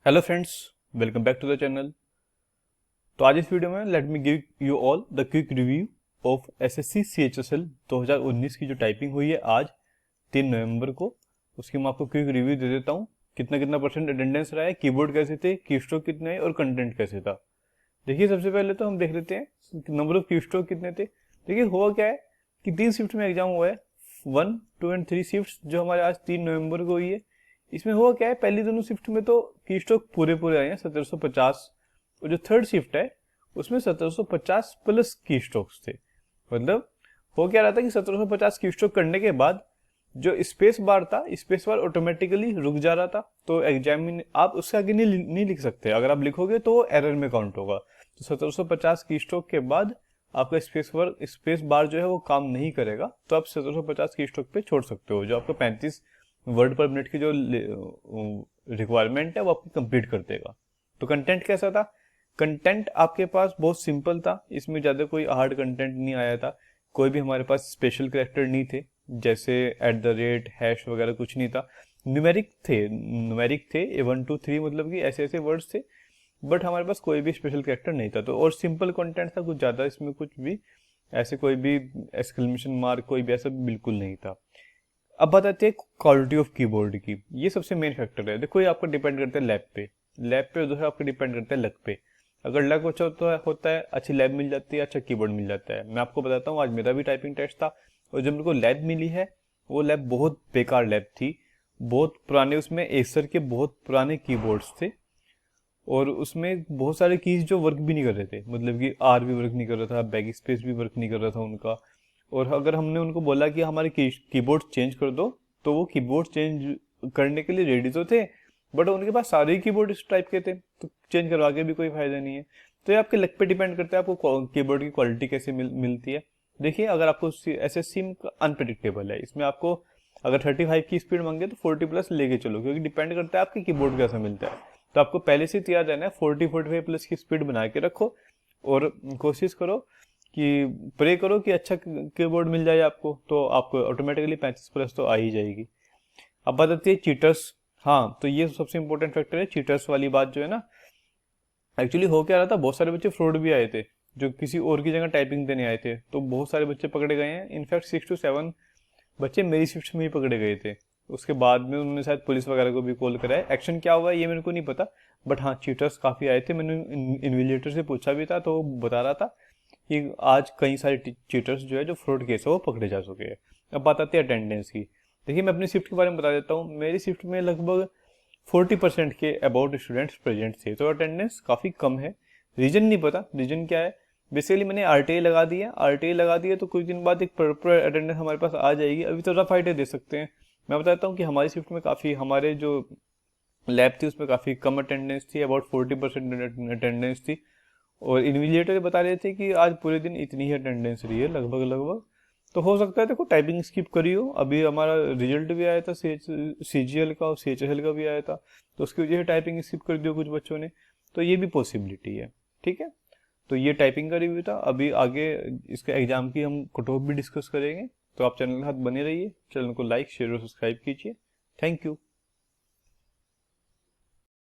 Hello friends, welcome back to the channel. तो आज इस वीडियो में let me give you all the quick review of SSC CHSL 2019 की जो typing हुई है आज 3 नवंबर को। उसकी मैं आपको क्विक रिव्यू दे देता हूँ। कितना कितना परसेंट अटेंडेंस रहा है, कीबोर्ड कैसे थे, कीस्ट्रोक कितने हैं और कंटेंट कैसे था। देखिए, सबसे पहले तो हम देख लेते हैं नंबर ऑफ कीस्ट्रोक कितने थे। देखिए, हुआ क्या है कि 3 शिफ्ट में एग्जाम हुआ है, 1, 2 एंड 3 शिफ्ट जो हमारे आज 3 नवंबर को हुई है। इसमें हुआ क्या है, पहली दोनों शिफ्ट में तो की स्ट्रोक पूरे पूरे आए हैं 1750, और जो थर्ड शिफ्ट है उसमें 1750 प्लस की स्ट्रोक्स थे। मतलब हो क्या रहा था कि 1750 की स्ट्रोक करने के बाद जो स्पेस बार था, स्पेस बार ऑटोमेटिकली रुक जा रहा था। तो एग्जाम में आप उसके आगे नहीं लिख सकते, अगर आप लिखोगे तो वो एरर में काउंट होगा। तो 1750 की स्ट्रोक के बाद आपका स्पेस बार जो है वो काम नहीं करेगा, तो आप 1750 की स्ट्रोक पे छोड़ सकते हो। जो आपका 35 वर्ड पर मिनट की जो रिक्वायरमेंट है वो आपकी कंप्लीट कर देगा। तो कंटेंट कैसा था? कंटेंट आपके पास बहुत सिंपल था, इसमें ज़्यादा कोई हार्ड कंटेंट नहीं आया था। कोई भी हमारे पास स्पेशल कैरेक्टर नहीं थे, जैसे एट द रेट, हैश वगैरह कुछ नहीं था। न्यूमेरिक थे 1 2 3, मतलब कि ऐसे ऐसे वर्ड्स थे, बट हमारे पास कोई भी स्पेशल कैरेक्टर नहीं था। तो और सिंपल कंटेंट था, कुछ ज़्यादा इसमें कुछ भी ऐसे कोई भी एक्सक्लेमेशन मार्क कोई भी ऐसा बिल्कुल नहीं था। अब बताते हैं क्वालिटी ऑफ कीबोर्ड की। ये सबसे मेन फैक्टर है। देखो, ये आपका डिपेंड करता है लैब पे दूसरा आपका डिपेंड करता है लक पे। अगर लक अच्छा होता है, अच्छी लैब मिल जाती है, अच्छा कीबोर्ड मिल जाता है। मैं आपको बताता हूँ, आज मेरा भी टाइपिंग टेस्ट था और जब मेरे को लैब मिली है, वो लैब बहुत बेकार लैब थी। बहुत पुराने, उसमें एसर के बहुत पुराने कीबोर्ड्स थे और उसमें बहुत सारे कीज जो वर्क भी नहीं कर रहे थे। मतलब कि आर भी वर्क नहीं कर रहा था, बैक स्पेस भी वर्क नहीं कर रहा था उनका। और अगर हमने उनको बोला कि हमारे कीबोर्ड चेंज कर दो, तो वो कीबोर्ड चेंज करने के लिए रेडी तो थे, बट उनके पास सारे ही कीबोर्ड इस टाइप के थे, तो चेंज करवा के भी कोई फायदा नहीं है। तो ये आपके लक पे डिपेंड करता है, आपको कीबोर्ड की क्वालिटी कैसे मिलती है। देखिए, अगर आपको एसएससी अनप्रेडिक्टेबल है, इसमें आपको अगर 35 की स्पीड मांगे तो 40 प्लस लेके चलो, क्योंकि डिपेंड करता है आपके कीबोर्ड कैसा मिलता है। तो आपको पहले से तैयार रहना है, 40-45 प्लस की स्पीड बना के रखो और कोशिश करो कि प्रे करो कि अच्छा कीबोर्ड मिल जाए आपको, तो आपको ऑटोमेटिकली 35 प्लस तो आ ही जाएगी। अब बात आती है चीटर्स। हाँ, तो ये सबसे इंपॉर्टेंट फैक्टर है, चीटर्स वाली बात जो है ना। एक्चुअली हो क्या रहा था, बहुत सारे बच्चे फ्रॉड भी आए थे, जो किसी और की जगह टाइपिंग देने आए थे, तो बहुत सारे बच्चे पकड़े गए हैं। इनफैक्ट 6 to 7 बच्चे मेरी शिफ्ट में ही पकड़े गए थे। उसके बाद में उन्होंने शायद पुलिस वगैरह को भी कॉल करा है। एक्शन क्या होगा ये मेरे को नहीं पता, बट हाँ, चीटर्स काफ़ी आए थे। मैंने इन्विजिलेटर से पूछा भी था, तो वो बता रहा था कि आज कई सारे चीटर्स जो है, जो फ्रॉड केस है, वो पकड़े जा चुके हैं। अब बात आती है अटेंडेंस की। देखिए, मैं अपनी शिफ्ट के बारे में बता देता हूँ। मेरी शिफ्ट में लगभग 40% के अबाउट स्टूडेंट्स प्रेजेंट थे, तो अटेंडेंस काफ़ी कम है। रीजन नहीं पता, रीजन क्या है। बेसिकली मैंने आरटीआई लगा दी है, आरटीआई लगा दी है तो कुछ दिन बाद एक प्रॉपर अटेंडेंस हमारे पास आ जाएगी। अभी तो रफ आइडिया दे सकते हैं। मैं बताता हूँ कि हमारी शिफ्ट में काफ़ी, हमारे जो लैब थी उसमें काफ़ी कम अटेंडेंस थी, अबाउट 40% अटेंडेंस थी। और इन्विजिलेटर बता रहे थे कि आज पूरे दिन इतनी ही अटेंडेंस रही है, लगभग लगभग। तो हो सकता है, देखो, टाइपिंग स्किप करी हो। अभी हमारा रिजल्ट भी आया था सीजीएल का और सीएचएसएल का भी आया था, तो उसकी वजह से टाइपिंग स्किप कर दिया कुछ बच्चों ने। तो ये भी पॉसिबिलिटी है। ठीक है, तो ये टाइपिंग का रिव्यू था। अभी आगे इसके एग्जाम की हम कट ऑफ भी डिस्कस करेंगे, तो आप चैनल के साथ बने रहिए। चैनल को लाइक, शेयर और सब्सक्राइब कीजिए। Thank you.